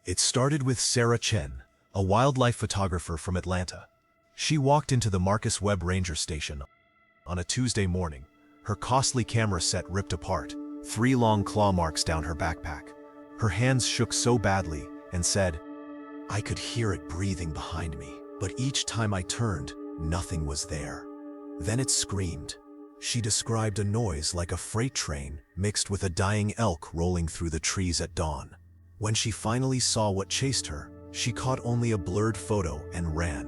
It started with Sarah Chen, a wildlife photographer from Atlanta. She walked into the Marcus Webb Ranger Station on a Tuesday morning, her costly camera set ripped apart, 3 long claw marks down her backpack. Her hands shook so badly and said, "I could hear it breathing behind me, but each time I turned, nothing was there. Then it screamed." She described a noise like a freight train mixed with a dying elk rolling through the trees at dawn. When she finally saw what chased her, she caught only a blurred photo and ran.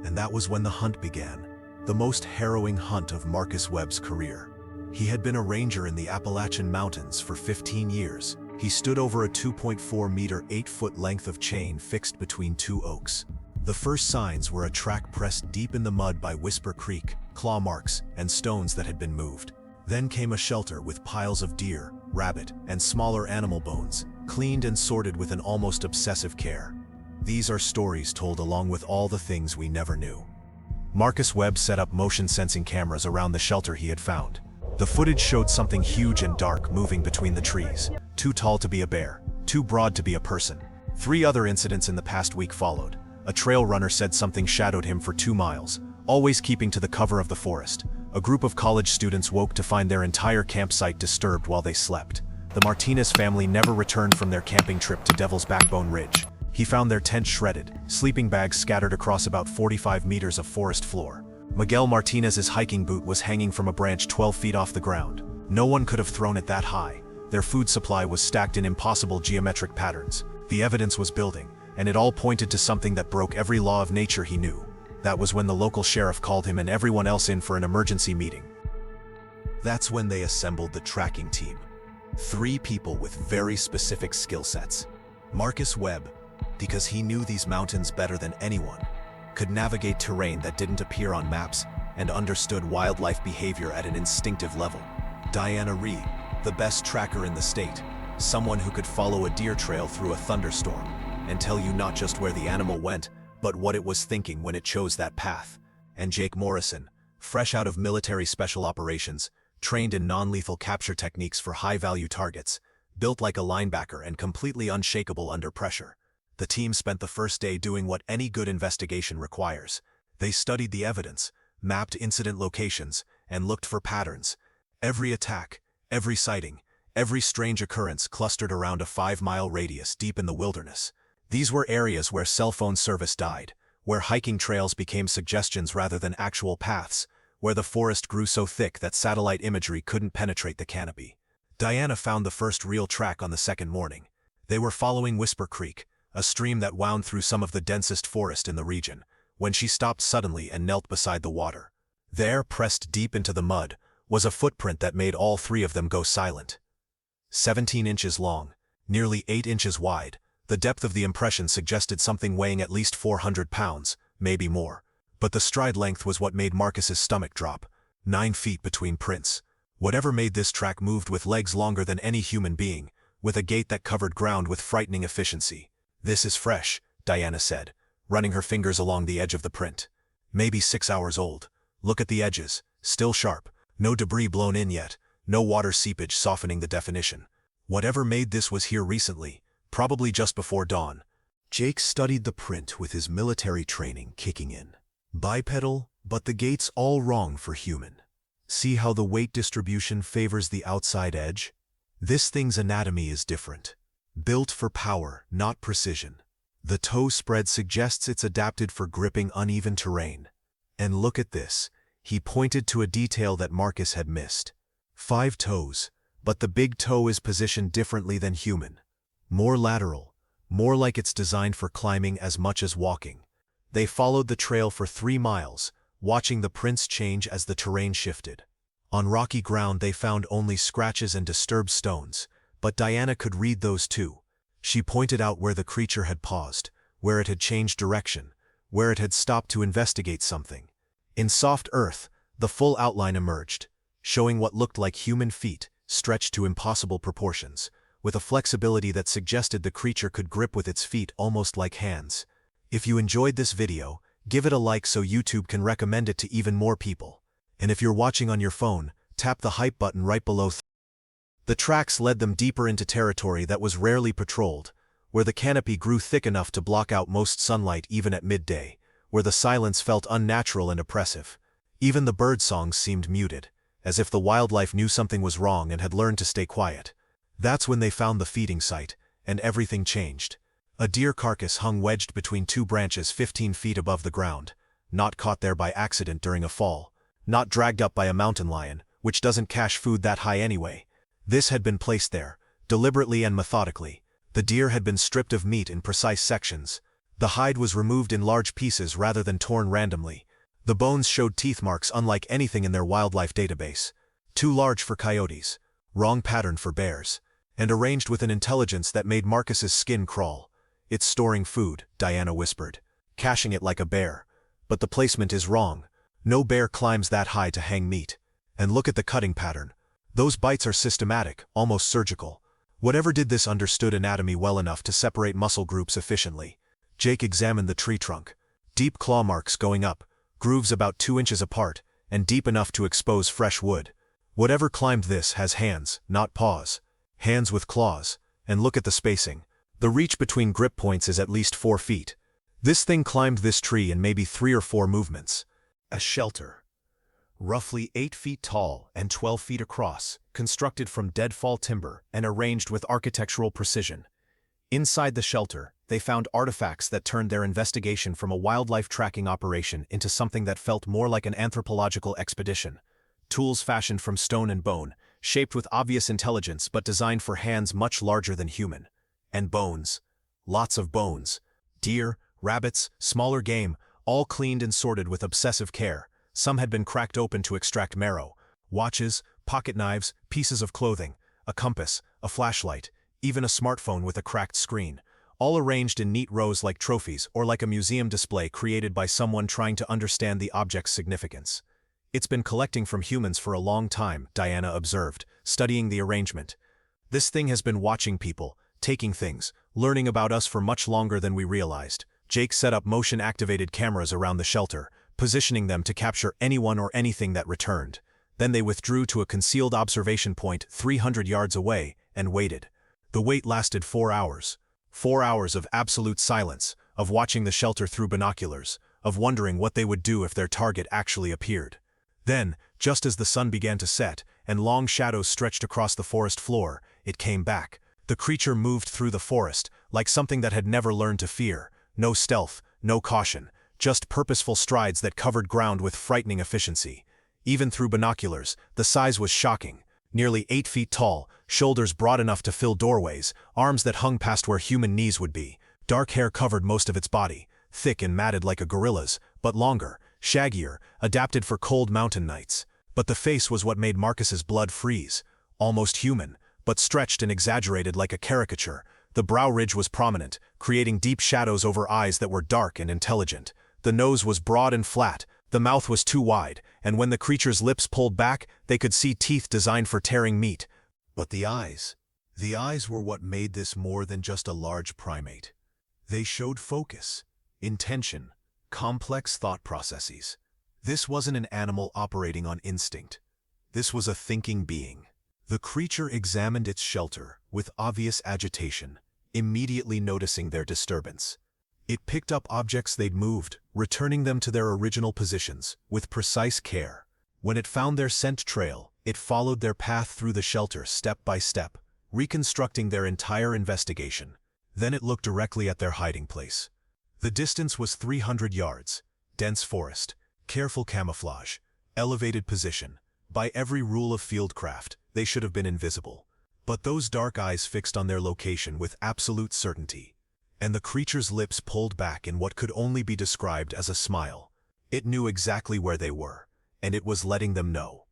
And that was when the hunt began, the most harrowing hunt of Marcus Webb's career. He had been a ranger in the Appalachian Mountains for 15 years. He stood over a 2.4-meter, 8-foot length of chain fixed between 2 oaks. The first signs were a track pressed deep in the mud by Whisper Creek, claw marks, and stones that had been moved. Then came a shelter with piles of deer, rabbit, and smaller animal bones, cleaned and sorted with an almost obsessive care. These are stories told along with all the things we never knew. Marcus Webb set up motion-sensing cameras around the shelter he had found. The footage showed something huge and dark moving between the trees, too tall to be a bear, too broad to be a person. 3 other incidents in the past week followed. A trail runner said something shadowed him for 2 miles, always keeping to the cover of the forest. A group of college students woke to find their entire campsite disturbed while they slept. The Martinez family never returned from their camping trip to Devil's Backbone Ridge. He found their tent shredded, sleeping bags scattered across about 45 meters of forest floor. Miguel Martinez's hiking boot was hanging from a branch 12 feet off the ground. No one could have thrown it that high. Their food supply was stacked in impossible geometric patterns. The evidence was building, and it all pointed to something that broke every law of nature he knew. That was when the local sheriff called him and everyone else in for an emergency meeting. That's when they assembled the tracking team. 3 people with very specific skill sets. Marcus Webb, because he knew these mountains better than anyone, could navigate terrain that didn't appear on maps and understood wildlife behavior at an instinctive level. Diana Ree, the best tracker in the state, someone who could follow a deer trail through a thunderstorm and tell you not just where the animal went, but what it was thinking when it chose that path. And Jake Morrison, fresh out of military special operations, trained in non-lethal capture techniques for high-value targets, built like a linebacker and completely unshakable under pressure. The team spent the first day doing what any good investigation requires. They studied the evidence, mapped incident locations, and looked for patterns. Every attack, every sighting, every strange occurrence clustered around a 5-mile radius deep in the wilderness. These were areas where cell phone service died, where hiking trails became suggestions rather than actual paths, where the forest grew so thick that satellite imagery couldn't penetrate the canopy. Diana found the first real track on the second morning. They were following Whisper Creek, a stream that wound through some of the densest forest in the region, when she stopped suddenly and knelt beside the water. There, pressed deep into the mud, was a footprint that made all 3 of them go silent. 17 inches long, nearly 8 inches wide, the depth of the impression suggested something weighing at least 400 pounds, maybe more. But the stride length was what made Marcus's stomach drop. 9 feet between prints. Whatever made this track moved with legs longer than any human being, with a gait that covered ground with frightening efficiency. "This is fresh," Diana said, running her fingers along the edge of the print. "Maybe 6 hours old. Look at the edges, still sharp, no debris blown in yet, no water seepage softening the definition. Whatever made this was here recently, probably just before dawn." Jake studied the print with his military training kicking in. Bipedal, but the gait's all wrong for human. See how the weight distribution favors the outside edge? This thing's anatomy is different. Built for power, not precision. The toe spread suggests it's adapted for gripping uneven terrain. And look at this. He pointed to a detail that Marcus had missed. 5 toes, but the big toe is positioned differently than human. More lateral, more like it's designed for climbing as much as walking. They followed the trail for 3 miles, watching the prints change as the terrain shifted. On rocky ground they found only scratches and disturbed stones, but Diana could read those too. She pointed out where the creature had paused, where it had changed direction, where it had stopped to investigate something. In soft earth, the full outline emerged, showing what looked like human feet, stretched to impossible proportions, with a flexibility that suggested the creature could grip with its feet almost like hands. If you enjoyed this video, give it a like so YouTube can recommend it to even more people. And if you're watching on your phone, tap the hype button right below. The tracks led them deeper into territory that was rarely patrolled, where the canopy grew thick enough to block out most sunlight even at midday, where the silence felt unnatural and oppressive. Even the bird songs seemed muted, as if the wildlife knew something was wrong and had learned to stay quiet. That's when they found the feeding site, and everything changed. A deer carcass hung wedged between two branches 15 feet above the ground, not caught there by accident during a fall, not dragged up by a mountain lion, which doesn't cache food that high anyway. This had been placed there, deliberately and methodically. The deer had been stripped of meat in precise sections. The hide was removed in large pieces rather than torn randomly. The bones showed teeth marks unlike anything in their wildlife database. Too large for coyotes, wrong pattern for bears, and arranged with an intelligence that made Marcus's skin crawl. "It's storing food," Diana whispered, "caching it like a bear. But the placement is wrong. No bear climbs that high to hang meat. And look at the cutting pattern. Those bites are systematic, almost surgical. Whatever did this understood anatomy well enough to separate muscle groups efficiently." Jake examined the tree trunk. Deep claw marks going up, grooves about 2 inches apart, and deep enough to expose fresh wood. Whatever climbed this has hands, not paws. Hands with claws. And look at the spacing. The reach between grip points is at least 4 feet. This thing climbed this tree in maybe 3 or 4 movements. A shelter. Roughly 8 feet tall and 12 feet across, constructed from deadfall timber and arranged with architectural precision. Inside the shelter, they found artifacts that turned their investigation from a wildlife tracking operation into something that felt more like an anthropological expedition. Tools fashioned from stone and bone, shaped with obvious intelligence but designed for hands much larger than human. And bones. Lots of bones. Deer, rabbits, smaller game, all cleaned and sorted with obsessive care. Some had been cracked open to extract marrow. Watches, pocket knives, pieces of clothing, a compass, a flashlight, even a smartphone with a cracked screen, all arranged in neat rows like trophies or like a museum display created by someone trying to understand the object's significance. "It's been collecting from humans for a long time," Diana observed, studying the arrangement. "This thing has been watching people, taking things, learning about us for much longer than we realized." Jake set up motion-activated cameras around the shelter, positioning them to capture anyone or anything that returned. Then they withdrew to a concealed observation point 300 yards away and waited. The wait lasted 4 hours. 4 hours of absolute silence, of watching the shelter through binoculars, of wondering what they would do if their target actually appeared. Then, just as the sun began to set and long shadows stretched across the forest floor, it came back. The creature moved through the forest, like something that had never learned to fear. No stealth, no caution, just purposeful strides that covered ground with frightening efficiency. Even through binoculars, the size was shocking. Nearly 8 feet tall, shoulders broad enough to fill doorways, arms that hung past where human knees would be. Dark hair covered most of its body, thick and matted like a gorilla's, but longer, shaggier, adapted for cold mountain nights. But the face was what made Marcus's blood freeze. Almost human, but stretched and exaggerated like a caricature. The brow ridge was prominent, creating deep shadows over eyes that were dark and intelligent. The nose was broad and flat, the mouth was too wide, and when the creature's lips pulled back, they could see teeth designed for tearing meat. But the eyes were what made this more than just a large primate. They showed focus, intention, complex thought processes. This wasn't an animal operating on instinct. This was a thinking being. The creature examined its shelter with obvious agitation, immediately noticing their disturbance. It picked up objects they'd moved, returning them to their original positions, with precise care. When it found their scent trail, it followed their path through the shelter step by step, reconstructing their entire investigation. Then it looked directly at their hiding place. The distance was 300 yards, dense forest, careful camouflage, elevated position. By every rule of fieldcraft, they should have been invisible. But those dark eyes fixed on their location with absolute certainty. And the creature's lips pulled back in what could only be described as a smile. It knew exactly where they were, and it was letting them know.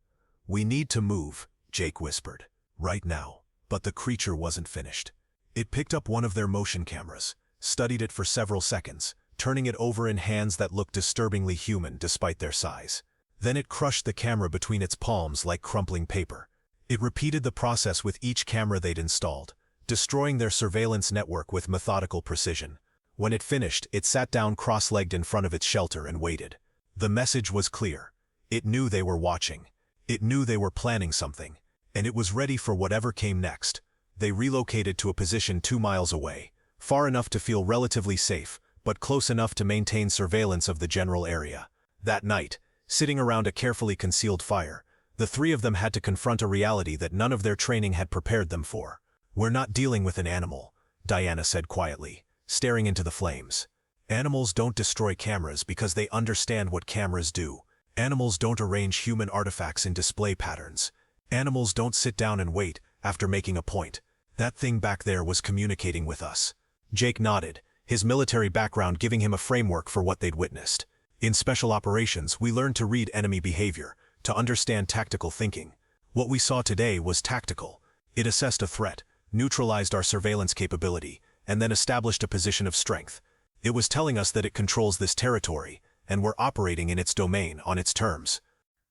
"We need to move," Jake whispered. "Right now." But the creature wasn't finished. It picked up one of their motion cameras, studied it for several seconds, turning it over in hands that looked disturbingly human despite their size. Then it crushed the camera between its palms like crumpling paper. It repeated the process with each camera they'd installed, destroying their surveillance network with methodical precision. When it finished, it sat down cross-legged in front of its shelter and waited. The message was clear. It knew they were watching. It knew they were planning something, and it was ready for whatever came next. They relocated to a position 2 miles away, far enough to feel relatively safe, but close enough to maintain surveillance of the general area. That night, sitting around a carefully concealed fire, the three of them had to confront a reality that none of their training had prepared them for. "We're not dealing with an animal," Diana said quietly, staring into the flames. "Animals don't destroy cameras because they understand what cameras do. Animals don't arrange human artifacts in display patterns. Animals don't sit down and wait after making a point. That thing back there was communicating with us." Jake nodded, his military background giving him a framework for what they'd witnessed. "In special operations, we learned to read enemy behavior, to understand tactical thinking. What we saw today was tactical. It assessed a threat, neutralized our surveillance capability, and then established a position of strength. It was telling us that it controls this territory, and we're operating in its domain on its terms."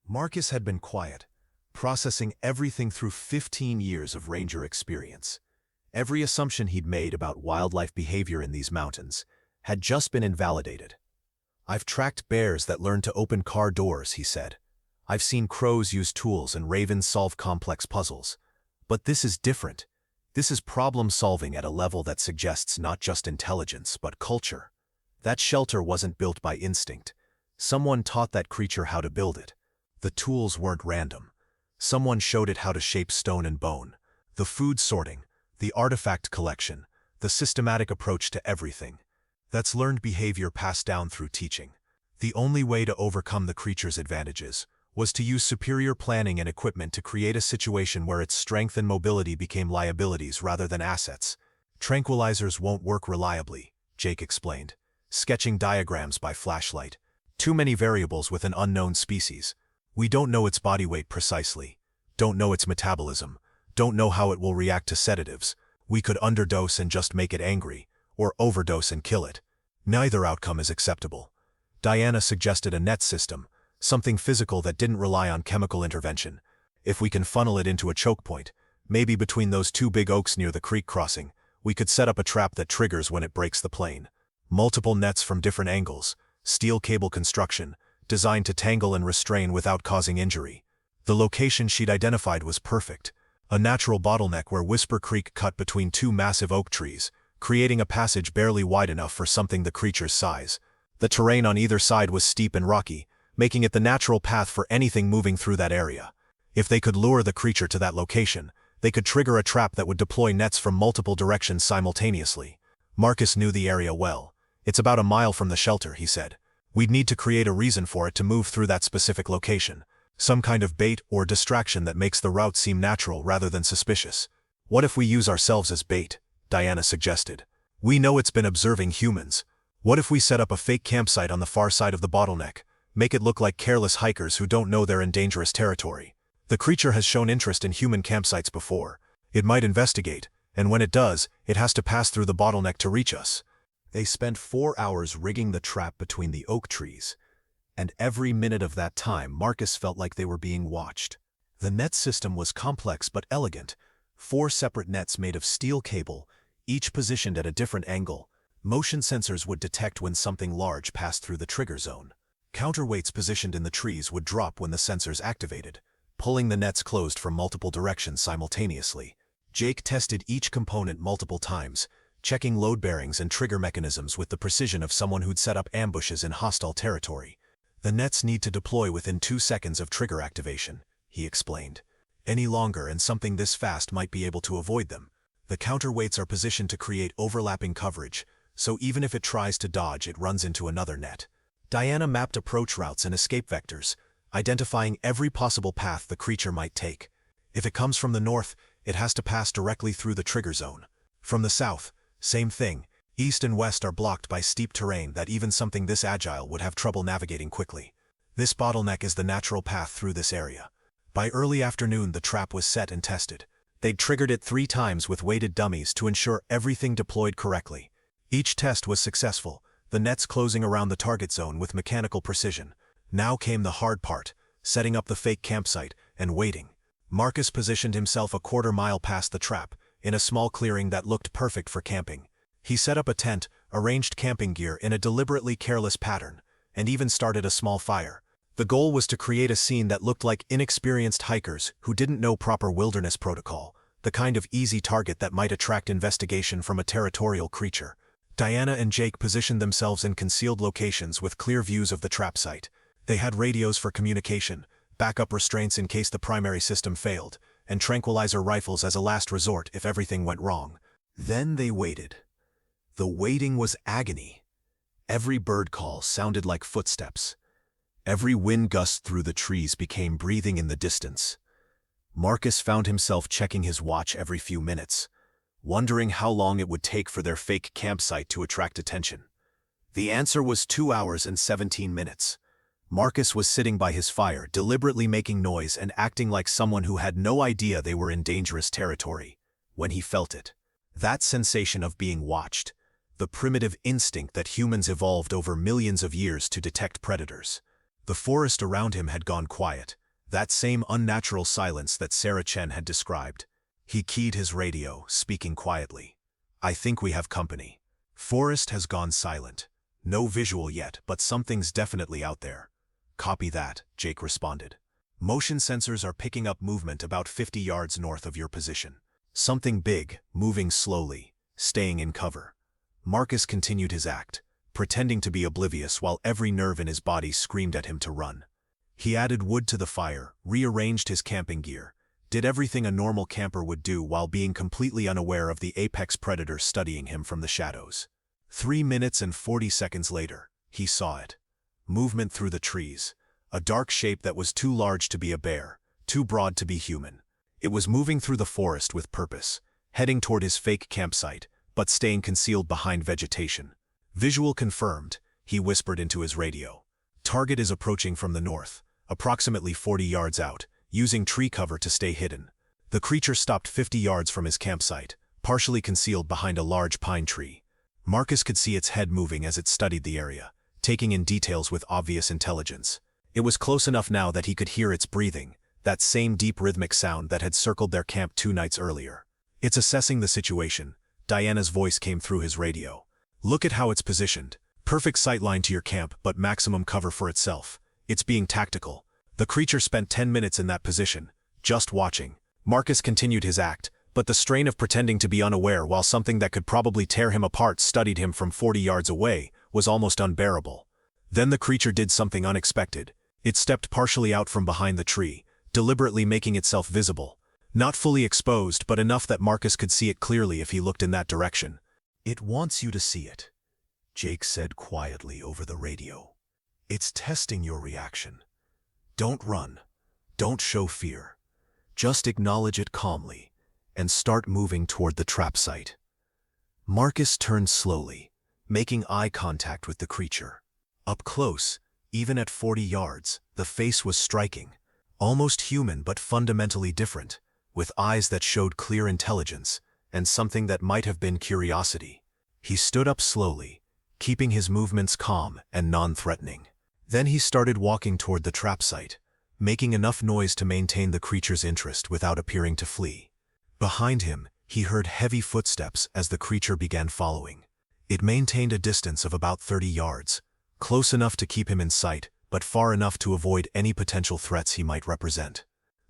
Marcus had been quiet, processing everything through 15 years of ranger experience. Every assumption he'd made about wildlife behavior in these mountains had just been invalidated. "I've tracked bears that learned to open car doors," he said. "I've seen crows use tools and ravens solve complex puzzles. But this is different. This is problem-solving at a level that suggests not just intelligence, but culture. That shelter wasn't built by instinct. Someone taught that creature how to build it. The tools weren't random. Someone showed it how to shape stone and bone. The food sorting, the artifact collection, the systematic approach to everything. That's learned behavior passed down through teaching. The only way to overcome the creature's advantages was to use superior planning and equipment to create a situation where its strength and mobility became liabilities rather than assets. Tranquilizers won't work reliably," Jake explained, sketching diagrams by flashlight. "Too many variables with an unknown species. We don't know its body weight precisely, don't know its metabolism, don't know how it will react to sedatives. We could underdose and just make it angry, or overdose and kill it. Neither outcome is acceptable." Diana suggested a net system, something physical that didn't rely on chemical intervention. "If we can funnel it into a choke point, maybe between those two big oaks near the creek crossing, we could set up a trap that triggers when it breaks the plane. Multiple nets from different angles, steel cable construction, designed to tangle and restrain without causing injury." The location she'd identified was perfect. A natural bottleneck where Whisper Creek cut between two massive oak trees, creating a passage barely wide enough for something the creature's size. The terrain on either side was steep and rocky, making it the natural path for anything moving through that area. If they could lure the creature to that location, they could trigger a trap that would deploy nets from multiple directions simultaneously. Marcus knew the area well. "It's about a mile from the shelter," he said. "We'd need to create a reason for it to move through that specific location. Some kind of bait or distraction that makes the route seem natural rather than suspicious." "What if we use ourselves as bait?" Diana suggested. "We know it's been observing humans. What if we set up a fake campsite on the far side of the bottleneck? Make it look like careless hikers who don't know they're in dangerous territory. The creature has shown interest in human campsites before. It might investigate, and when it does, it has to pass through the bottleneck to reach us." They spent 4 hours rigging the trap between the oak trees, and every minute of that time Marcus felt like they were being watched. The net system was complex but elegant. 4 separate nets made of steel cable, each positioned at a different angle. Motion sensors would detect when something large passed through the trigger zone. Counterweights positioned in the trees would drop when the sensors activated, pulling the nets closed from multiple directions simultaneously. Jake tested each component multiple times, checking load bearings and trigger mechanisms with the precision of someone who'd set up ambushes in hostile territory. "The nets need to deploy within 2 seconds of trigger activation," he explained. "Any longer and something this fast might be able to avoid them. The counterweights are positioned to create overlapping coverage, so even if it tries to dodge, it runs into another net." Diana mapped approach routes and escape vectors, identifying every possible path the creature might take. If it comes from the north, it has to pass directly through the trigger zone. From the south, same thing. East and west are blocked by steep terrain that even something this agile would have trouble navigating quickly. This bottleneck is the natural path through this area. By early afternoon, the trap was set and tested. They'd triggered it 3 times with weighted dummies to ensure everything deployed correctly. Each test was successful, the nets closing around the target zone with mechanical precision. Now came the hard part, setting up the fake campsite and waiting. Marcus positioned himself a 1/4 mile past the trap, in a small clearing that looked perfect for camping. He set up a tent, arranged camping gear in a deliberately careless pattern, and even started a small fire. The goal was to create a scene that looked like inexperienced hikers who didn't know proper wilderness protocol, the kind of easy target that might attract investigation from a territorial creature. Diana and Jake positioned themselves in concealed locations with clear views of the trap site. They had radios for communication, backup restraints in case the primary system failed, and tranquilizer rifles as a last resort if everything went wrong. Then they waited. The waiting was agony. Every bird call sounded like footsteps. Every wind gust through the trees became breathing in the distance. Marcus found himself checking his watch every few minutes, wondering how long it would take for their fake campsite to attract attention. The answer was 2 hours and 17 minutes. Marcus was sitting by his fire, deliberately making noise and acting like someone who had no idea they were in dangerous territory, when he felt it. That sensation of being watched, the primitive instinct that humans evolved over millions of years to detect predators. The forest around him had gone quiet, that same unnatural silence that Sarah Chen had described. He keyed his radio, speaking quietly. "I think we have company." Forest has gone silent. No visual yet, but something's definitely out there. "Copy that," Jake responded. "Motion sensors are picking up movement about 50 yards north of your position. Something big, moving slowly, staying in cover." Marcus continued his act, pretending to be oblivious while every nerve in his body screamed at him to run. He added wood to the fire, rearranged his camping gear, did everything a normal camper would do while being completely unaware of the apex predator studying him from the shadows. 3 minutes and 40 seconds later, he saw it. Movement through the trees, a dark shape that was too large to be a bear, too broad to be human. It was moving through the forest with purpose, heading toward his fake campsite, but staying concealed behind vegetation. "Visual confirmed," he whispered into his radio. "Target is approaching from the north, approximately 40 yards out, using tree cover to stay hidden." The creature stopped 50 yards from his campsite, partially concealed behind a large pine tree. Marcus could see its head moving as it studied the area, taking in details with obvious intelligence. It was close enough now that he could hear its breathing, that same deep rhythmic sound that had circled their camp 2 nights earlier. "It's assessing the situation," Diana's voice came through his radio. "Look at how it's positioned. Perfect sightline to your camp, but maximum cover for itself. It's being tactical." The creature spent 10 minutes in that position, just watching. Marcus continued his act, but the strain of pretending to be unaware while something that could probably tear him apart studied him from 40 yards away was almost unbearable. Then the creature did something unexpected. It stepped partially out from behind the tree, deliberately making itself visible. Not fully exposed, but enough that Marcus could see it clearly if he looked in that direction. "It wants you to see it," Jake said quietly over the radio. "It's testing your reaction. Don't run. Don't show fear. Just acknowledge it calmly, and start moving toward the trap site." Marcus turned slowly, making eye contact with the creature. Up close, even at 40 yards, the face was striking. Almost human but fundamentally different, with eyes that showed clear intelligence, and something that might have been curiosity. He stood up slowly, keeping his movements calm and non-threatening. Then he started walking toward the trap site, making enough noise to maintain the creature's interest without appearing to flee. Behind him, he heard heavy footsteps as the creature began following. It maintained a distance of about 30 yards, close enough to keep him in sight, but far enough to avoid any potential threats he might represent.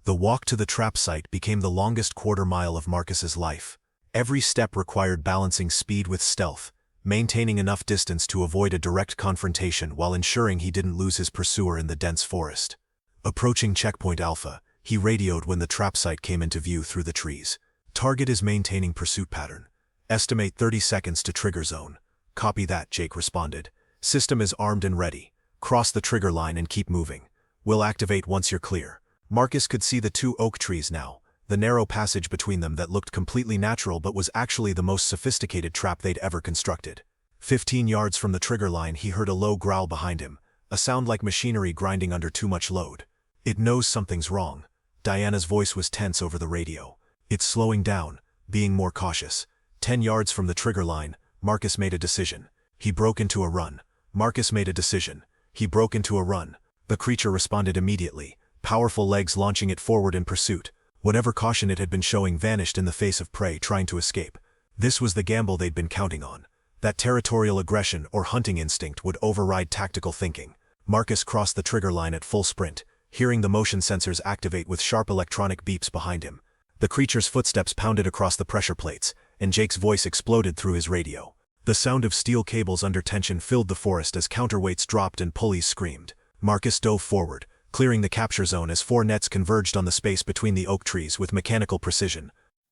The walk to the trap site became the longest quarter-mile of Marcus's life. Every step required balancing speed with stealth, maintaining enough distance to avoid a direct confrontation while ensuring he didn't lose his pursuer in the dense forest. Approaching checkpoint Alpha, he radioed when the trap site came into view through the trees. "Target is maintaining pursuit pattern. Estimate 30 seconds to trigger zone." "Copy that," Jake responded. "System is armed and ready. Cross the trigger line and keep moving. We'll activate once you're clear." Marcus could see the 2 oak trees now, the narrow passage between them that looked completely natural but was actually the most sophisticated trap they'd ever constructed. 15 yards from the trigger line, he heard a low growl behind him, a sound like machinery grinding under too much load. "It knows something's wrong." Diana's voice was tense over the radio. "It's slowing down, being more cautious." 10 yards from the trigger line, Marcus made a decision. He broke into a run. Marcus made a decision. He broke into a run. The creature responded immediately, powerful legs launching it forward in pursuit. Whatever caution it had been showing vanished in the face of prey trying to escape. This was the gamble they'd been counting on. That territorial aggression or hunting instinct would override tactical thinking. Marcus crossed the trigger line at full sprint, hearing the motion sensors activate with sharp electronic beeps behind him. The creature's footsteps pounded across the pressure plates, and Jake's voice exploded through his radio. The sound of steel cables under tension filled the forest as counterweights dropped and pulleys screamed. Marcus dove forward, clearing the capture zone as 4 nets converged on the space between the oak trees with mechanical precision.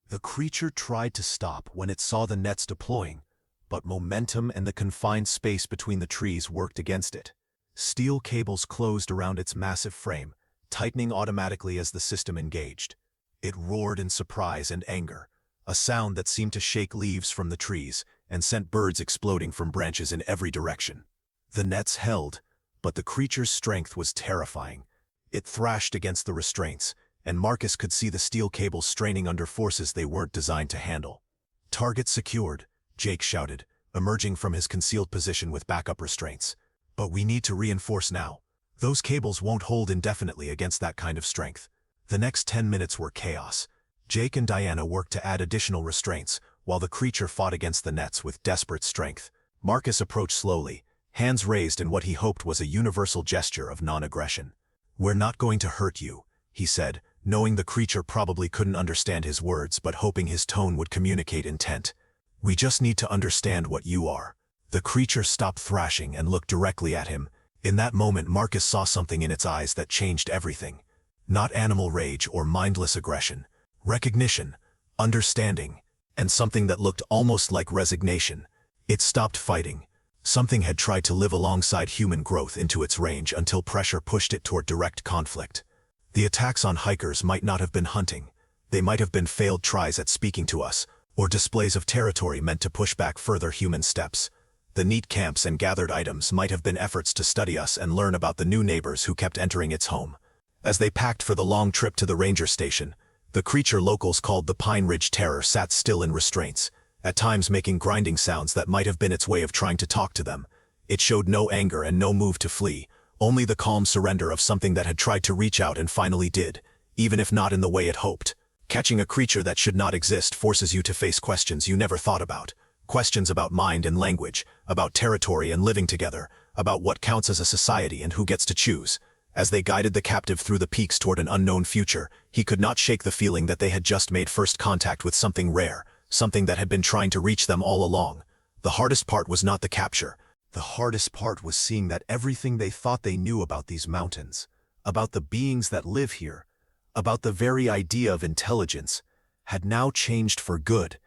The creature tried to stop when it saw the nets deploying, but momentum and the confined space between the trees worked against it. Steel cables closed around its massive frame, tightening automatically as the system engaged. It roared in surprise and anger, a sound that seemed to shake leaves from the trees and sent birds exploding from branches in every direction. The nets held, but the creature's strength was terrifying. It thrashed against the restraints, and Marcus could see the steel cables straining under forces they weren't designed to handle. "Target secured," Jake shouted, emerging from his concealed position with backup restraints. "But we need to reinforce now. Those cables won't hold indefinitely against that kind of strength." The next 10 minutes were chaos. Jake and Diana worked to add additional restraints, while the creature fought against the nets with desperate strength. Marcus approached slowly, hands raised in what he hoped was a universal gesture of non-aggression. "We're not going to hurt you," he said, knowing the creature probably couldn't understand his words but hoping his tone would communicate intent. "We just need to understand what you are." The creature stopped thrashing and looked directly at him. In that moment, Marcus saw something in its eyes that changed everything. Not animal rage or mindless aggression. Recognition, understanding, and something that looked almost like resignation. It stopped fighting. Something had tried to live alongside human growth into its range until pressure pushed it toward direct conflict. The attacks on hikers might not have been hunting. They might have been failed tries at speaking to us, or displays of territory meant to push back further human steps. The neat camps and gathered items might have been efforts to study us and learn about the new neighbors who kept entering its home. As they packed for the long trip to the ranger station, the creature locals called the Pine Ridge Terror sat still in restraints, at times making grinding sounds that might have been its way of trying to talk to them. It showed no anger and no move to flee, only the calm surrender of something that had tried to reach out and finally did, even if not in the way it hoped. Catching a creature that should not exist forces you to face questions you never thought about. Questions about mind and language, about territory and living together, about what counts as a society and who gets to choose. As they guided the captive through the peaks toward an unknown future, he could not shake the feeling that they had just made first contact with something rare, something that had been trying to reach them all along. The hardest part was not the capture. The hardest part was seeing that everything they thought they knew about these mountains, about the beings that live here, about the very idea of intelligence, had now changed for good.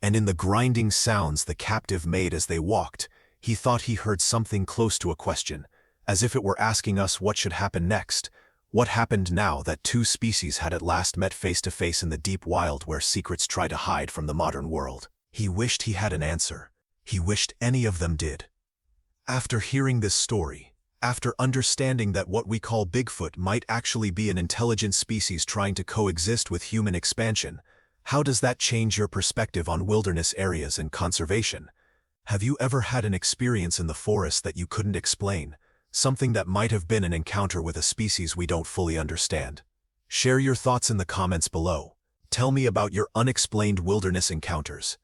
And in the grinding sounds the captive made as they walked, he thought he heard something close to a question, as if it were asking us what should happen next. What happened now that two species had at last met face to face in the deep wild where secrets try to hide from the modern world? He wished he had an answer. He wished any of them did. After hearing this story, after understanding that what we call Bigfoot might actually be an intelligent species trying to coexist with human expansion, how does that change your perspective on wilderness areas and conservation? Have you ever had an experience in the forest that you couldn't explain? Something that might have been an encounter with a species we don't fully understand? Share your thoughts in the comments below. Tell me about your unexplained wilderness encounters.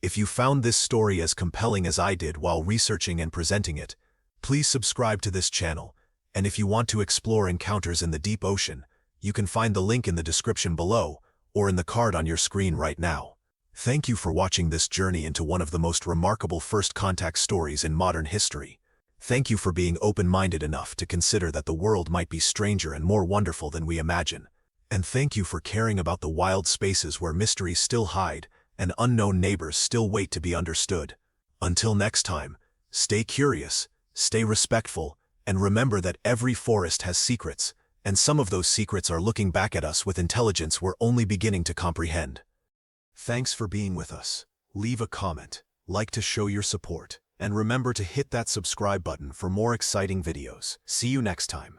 If you found this story as compelling as I did while researching and presenting it, please subscribe to this channel, and if you want to explore encounters in the deep ocean, you can find the link in the description below or in the card on your screen right now. Thank you for watching this journey into one of the most remarkable first contact stories in modern history. Thank you for being open-minded enough to consider that the world might be stranger and more wonderful than we imagine. And thank you for caring about the wild spaces where mysteries still hide and unknown neighbors still wait to be understood. Until next time, stay curious, stay respectful, and remember that every forest has secrets, and some of those secrets are looking back at us with intelligence we're only beginning to comprehend. Thanks for being with us. Leave a comment, like to show your support, and remember to hit that subscribe button for more exciting videos. See you next time.